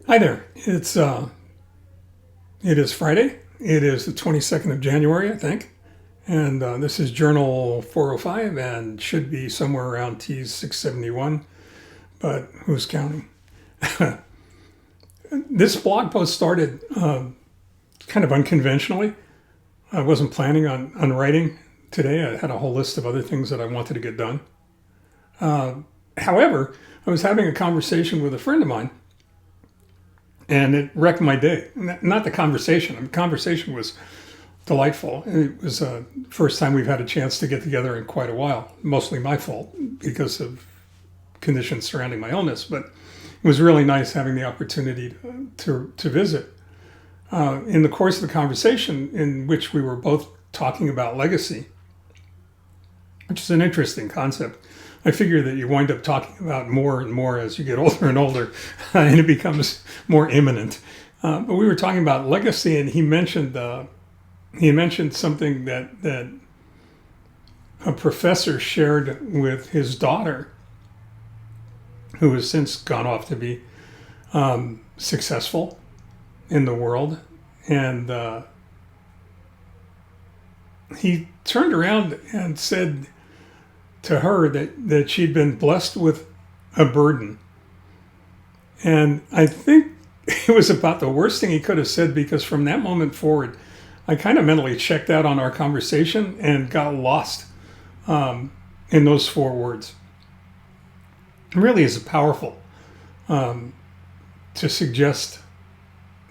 Hi there. It is Friday. It is the 22nd of January, I think. And this is Journal 405 and should be somewhere around T671, but who's counting? This blog post started kind of unconventionally. I wasn't planning on writing today. I had a whole list of other things that I wanted to get done. However, I was having a conversation with a friend of mine, and it wrecked my day. Not the conversation. The conversation was delightful. It was the first time we've had a chance to get together in quite a while. Mostly my fault because of conditions surrounding my illness, but it was really nice having the opportunity to visit. In the course of the conversation, in which we were both talking about legacy, which is an interesting concept, I figure that you wind up talking about more and more as you get older and older, and it becomes more imminent. But we were talking about legacy, and he mentioned something that a professor shared with his daughter, who has since gone off to be successful in the world, and he turned around and said to her that she'd been blessed with a burden. And I think it was about the worst thing he could have said, because from that moment forward, I kind of mentally checked out on our conversation and got lost in those four words. It really is powerful to suggest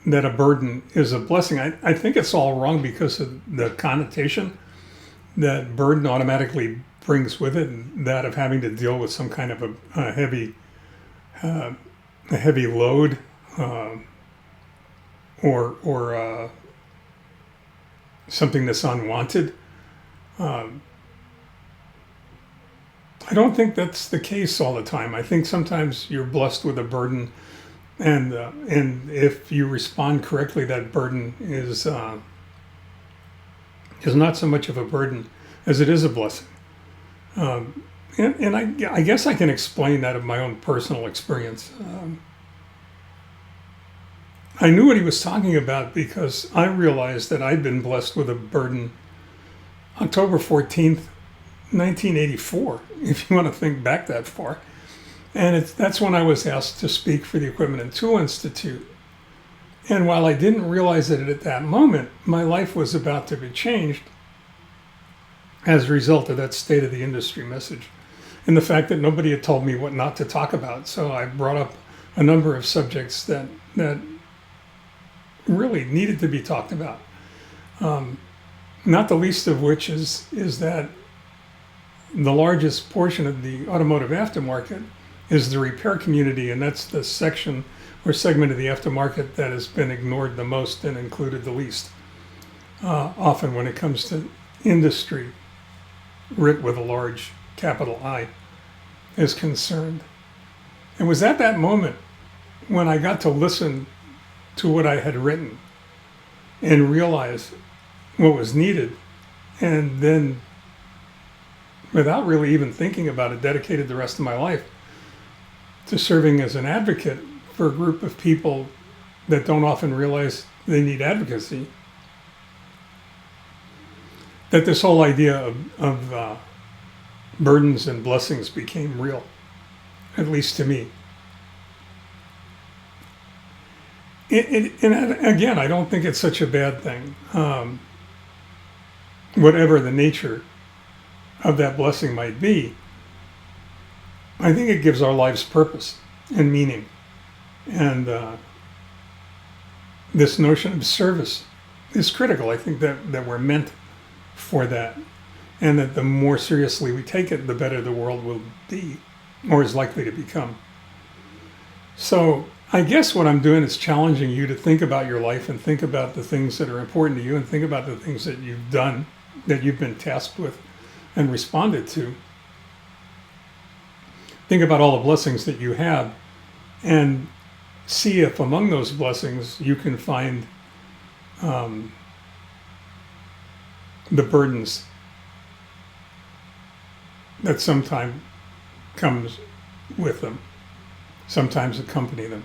that a burden is a blessing. I think it's all wrong because of the connotation that burden automatically brings with it, and that of having to deal with some kind of a heavy load, or something that's unwanted. I don't think that's the case all the time. I think sometimes you're blessed with a burden, and if you respond correctly, that burden is not so much of a burden as it is a blessing. And I guess I can explain that of my own personal experience. I knew what he was talking about because I realized that I'd been blessed with a burden October 14th, 1984, if you want to think back that far. And that's when I was asked to speak for the Equipment and Tool Institute. And while I didn't realize it at that moment, my life was about to be changed as a result of that state of the industry message and the fact that nobody had told me what not to talk about. So I brought up a number of subjects that really needed to be talked about. Not the least of which is that the largest portion of the automotive aftermarket is the repair community, and that's the section or segment of the aftermarket that has been ignored the most and included the least. Often when it comes to industry, writ with a large capital I, is concerned. It was at that moment when I got to listen to what I had written and realize what was needed, and then, without really even thinking about it, dedicated the rest of my life to serving as an advocate for a group of people that don't often realize they need advocacy. That this whole idea of burdens and blessings became real, at least to me. And again, I don't think it's such a bad thing. Whatever the nature of that blessing might be, I think it gives our lives purpose and meaning. And this notion of service is critical. I think that we're meant for that, and that the more seriously we take it, the better the world will be, or is likely to become. So I guess what I'm doing is challenging you to think about your life and think about the things that are important to you, and think about the things that you've done, that you've been tasked with and responded to. Think about all the blessings that you have, and see if among those blessings you can find the burdens that sometimes comes with them, sometimes accompany them.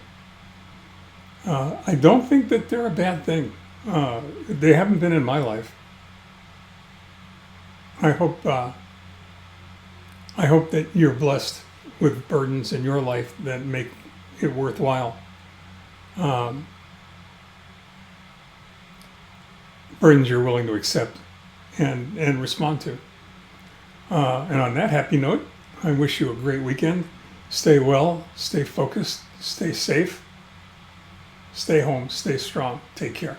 I don't think that they're a bad thing. They haven't been in my life. I hope that you're blessed with burdens in your life that make it worthwhile. Burdens you're willing to accept and respond to. And on that happy note, I wish you a great weekend. Stay well, stay focused, stay safe, stay home, stay strong. Take care.